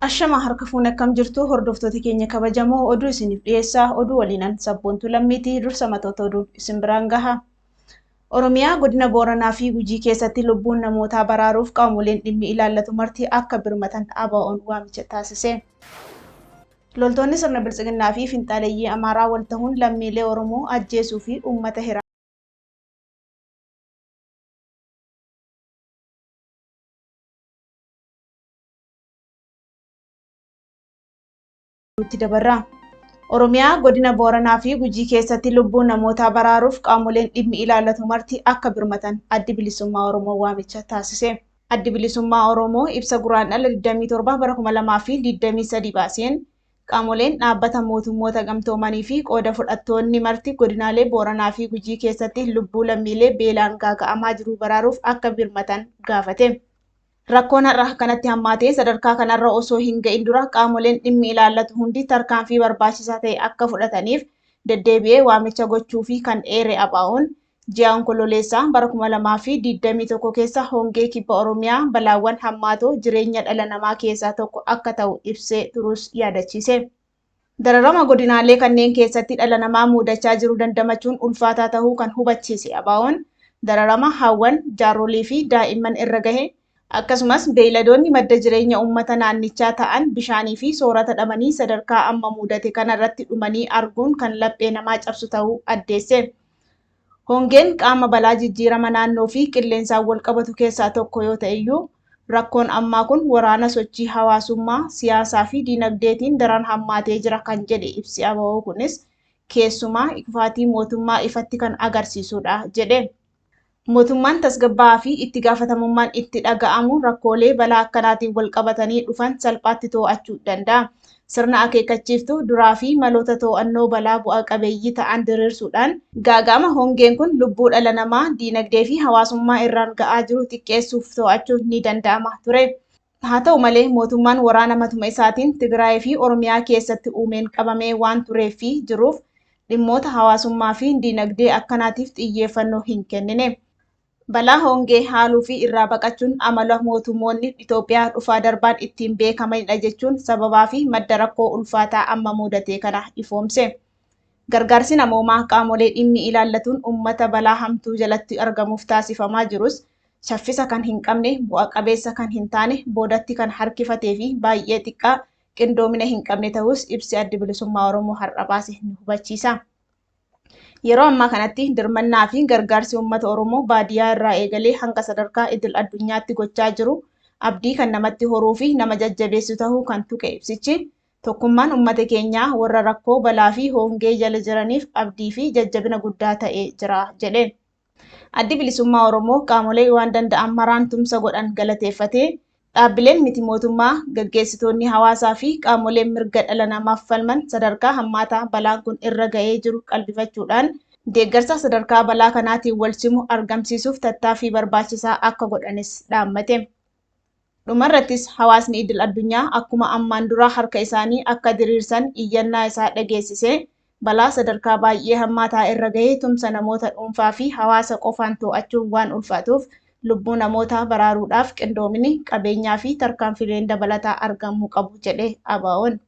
Ashama harka fuuna akkam jirtu hordoftoota keenya kabajamoo oduu isiniif dhiyeessaa oduu waliinan sabboontuu lammiitii dursa matoota oduu isin biraan gaha. Oromiyaa godina Booranaa fi Gujii keessatti lubbuun namootaa baraaruuf qaamoleen dhimmi ilaallatu marti akka birmatan ABO'n waamicha taasise. Loltoonni sirna bilisiginnaa fi finxaaleeyyii Amaaraa wal ta'uun lammiilee Oromoo ajjeesuu fi uummata hiraa dabarra. Oromiyaa godina Booranaa fi Gujii keessatti lubbuun namootaa baraaruuf qaamoleen dhimmi ilaallatu marti akka birmatan addi bilisummaa Oromoo waamicha taasise. Addi bilisummaa Oromoo ibsa guraandhala 27 bara 2023 baaseen qaamoleen dhaabbata mootummoota gamtoomanii fi qooda fudhattoonni marti godinaalee Booranaa fi Gujii keessatti lubbuu lammiilee beelaan gaaga'amaa jiru baraaruuf akka birmatan gaafate. Rakkoon har'a kanatti hammaatee sadarkaa kanarra osoo hin ga'in dura qaamoleen dhimmi ilaallatu hundi tarkaanfii barbaachisaa ta'e akka fudhataniif deddeebi'ee waamicha gochuu fi kan dheere ABO'n ji'a onkololeessaa bara 2021 keessa hongee kibba Oromiyaa balaawwan hammaatoo jireenya dhala namaa keessaa tokko akka ta'u ibsee turus yaadachiise. Dararama godinaalee kanneen keessatti dhala namaa mudachaa jiru dandamachuun ulfaataa ta'uu kan hubachiise ABO'n dararama hawwan jaarolii fi daa'imman irra gahe akkasumas beeyladoonni madda jireenya uummata naannichaa ta'an bishaanii fi soorata dhabanii sadarkaa amma mudate kanarratti dhumanii arguun kan laphee namaa cabsu ta'uu addeesse. Hongeen qaama balaa jijjiirama naannoo fi qilleensaan wal qabatu keessaa tokko yoo ta'eyyuu rakkoon ammaa kun waraana sochii hawaasummaa, siyaasaa fi dinagdeetiin daran hammaatee jira kan jedhe ibsi ABO kunis keessumaa ifaatii mootummaa ifatti kan agarsiisudha jedhe. Mootummaan tasgabbaa fi itti gaafatamummaan itti dhaga'amu rakkoolee balaa akkanaatiin wal qabatanii dhufan salphaatti to'achuu danda'a. Sirna akeekkachiiftuu duraa fi maloota to'annoo balaa bu'aa qabeeyyii ta'an diriirsuudhaan gaaga'ama hongeen kun lubbuu dhala namaa, diinagdee fi hawaasummaa irraan ga'aa jiru xiqqeessuuf to'achuun ni danda'ama ture. Haa ta'u malee mootummaan waraana matuma isaatiin Tigraay fi Oromiyaa keessatti uumeen qabamee waan tureef fi jiruuf dhimmoota hawaasummaa fi diinagdee akkanaatiif xiyyeeffannoo hin kennine. Balaa hongee haaluu fi irraa baqachuun amala mootummoonni Itoophiyaa dhufaa darbaan ittiin beekamanidha jechuun sababaa fi madda rakkoo ulfaataa amma mudate kana ifoomse. Gargaarsi namoomaa qaamolee dhimmi ilaallatuun uummata balaa hamtuu jalatti argamuuf taasifamaa jirus saffisa kan hin qabne, bu'a qabeessa kan hin taane, boodatti kan harkifatee fi baay'ee xiqqaa qindoomina hin qabne ta'us ibsi addi bilisummaa Oromoo har'a baase ni hubachiisa. Yeroo ammaa kanatti dirmannaa fi gargaarsi uummata Oromoo baadiyyaa irraa eegalee hanga sadarkaa idil addunyaatti gochaa jiru abdii kan namatti horuu fi nama jajjabeessu ta'uu kan tuqe ibsichi tokkummaan uummata keenyaa warra rakkoo balaa fi hongee jala jiraniif abdii fi jajjabina guddaa ta'ee jira jedhe. Addi bilisummaa Oromoo qaamolee waan danda'an maraan tumsa godhan galateeffatee dhaabbileen miti mootummaa gaggeessitoonni hawaasaa fi qaamoleen mirga dhala namaaf falman sadarkaa hammaataa balaan kun irra ga'ee jiru qalbifachuudhaan deeggarsa sadarkaa balaa kanaatiin wal simu argamsiisuuf tattaaffii barbaachisaa akka godhanis dhaammate. Dhumarrattis hawaasni idil addunyaa akkuma ammaan dura harka isaanii akka diriirsan iyyannaa isaa dhageessisee balaa sadarkaa baay'ee hammaataa irra ga'ee tumsa namoota dhuunfaa fi hawaasa qofaan to'achuun waan ulfaatuuf lubbuu namootaa baraaruudhaaf qindoomini qabeenyaa fi tarkaanfileen dabalataa argamuu qabu jedhe ABO'n.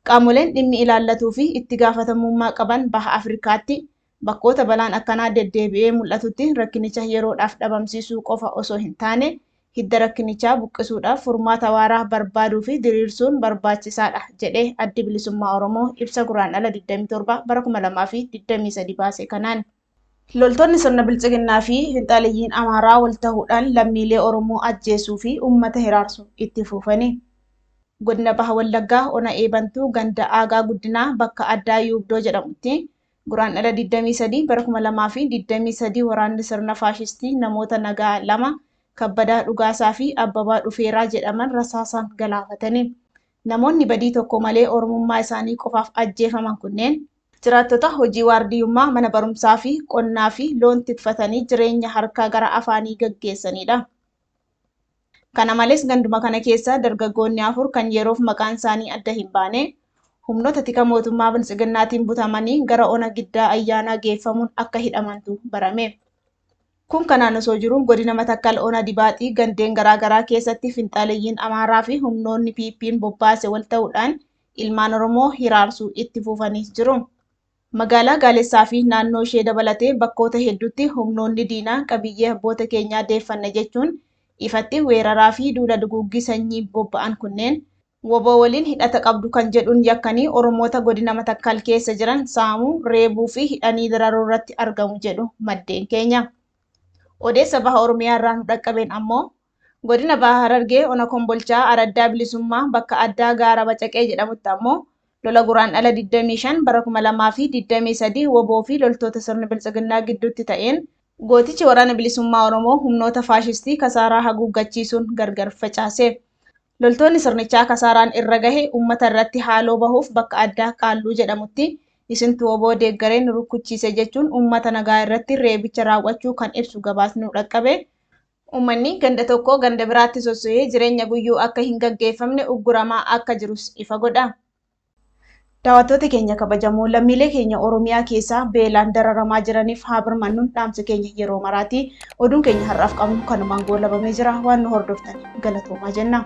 Qaamoleen dhimmi ilaallatuu fi itti gaafatamummaa qaban baha Afrikaatti bakkoota balaan akkanaa deddeebi'ee mul'atutti rakkinicha yeroodhaaf dhabamsiisuu qofa osoo hin taane hidda rakkinichaa buqqisuudhaaf furmaata waaraa barbaaduu fi diriirsuun barbaachisaadha jedhe addi bilisummaa Oromoo ibsa guraandhala 27 bara 2023 baase kanaan. Loltoonni sirna bilisiginnaa fi finxaaleeyyiin Amaaraa wal ta'uudhaan lammiilee Oromoo ajjeesuu fi uummata hiraarsu itti fufani. Godina Baha Wallaggaa Ona Eebantuu ganda Aagaa Guddinaa bakka addaa Yuubdoo jedhamutti guraandhala 23 bara 2023 waraanni sirna faashistii namoota nagaa lama Kabbadaa Dhugaasaa fi Abbabaa Dhufeeraa jedhaman rasaasaan galaafatani. Namoonni badii tokko malee Oromummaa isaanii qofaaf ajjeefaman kunneen jiraattota hojii waardiyyummaa mana barumsaa fi qonnaa fi loon tikfatanii jireenya harkaa gara afaanii gaggeessanidha. Kana malees ganduma kana keessa dargaggoonni 4 kan yeroof maqaan isaanii adda hin baane humnoota tika mootummaa bilisiginnaatiin butamanii gara ona giddaa ayyaanaa geeffamuun akka hidhamantu barame. Kun kanaan osoo jiru godina Matakkal Ona Dibaaxii gandeen garaagaraa keessatti finxaaleeyyiin Amaaraa fi humnoonni PP'n bobbaase wal ta'uudhaan ilmaan Oromoo hiraarsuu itti fufanii jiru. Magaalaa Gaalessaa fi naannoo ishee dabalatee bakkoota hedduutti humnoonni diinaa qabiyyee abboota keenyaa deeffanna jechuun ifatti weeraraa fi duula duguuggii sanyii bobba'an kunneen woboo waliin hidhata qabdu kan jedhuun yakkanii Oromoota godina Matakkal keessa jiran saamuu, reebuu fi hidhanii dararuu irratti argamu jedhu maddeen keenya. Odeessa baha Oromiyaa irraa nu dhaqqabeen ammoo godina baha Harargee Ona Kombolchaa Araddaa Bilisummaa bakka addaa Gaara Bacaqee jedhamutti ammoo lola guraandhala 25 bara 2023 woboo fi loltoota sirna biltsiginnaa gidduutti ta'een gootichi waraana bilisummaa Oromoo humnoota faashistii kasaaraa haguuggachiisuun gargar facaase. Loltoonni sirnichaa kasaaraan irra gahe uummata irratti haaloo bahuuf bakka addaa Qaalluu jedhamutti isintu woboo deeggareen rukkuchiise jechuun uummata nagaa irratti reebicha raawwachuu kan ibsu gabaasni nu dhaqqabe. Uummanni ganda tokko ganda biraatti sosso'ee jireenya guyyuu akka hin gaggeeffamne ugguramaa akka jirus ifa godha. Daawwattoota keenya kabajamoo lammiilee keenya Oromiyaa keessaa beelaan dararamaa jiraniif haa birmannuun dhaamsa keenya yeroo maraati. Oduun keenya har'aaf qabnu kanumaan goolabamee jira. Waan nu hordoftaniif galatoomaa jenna.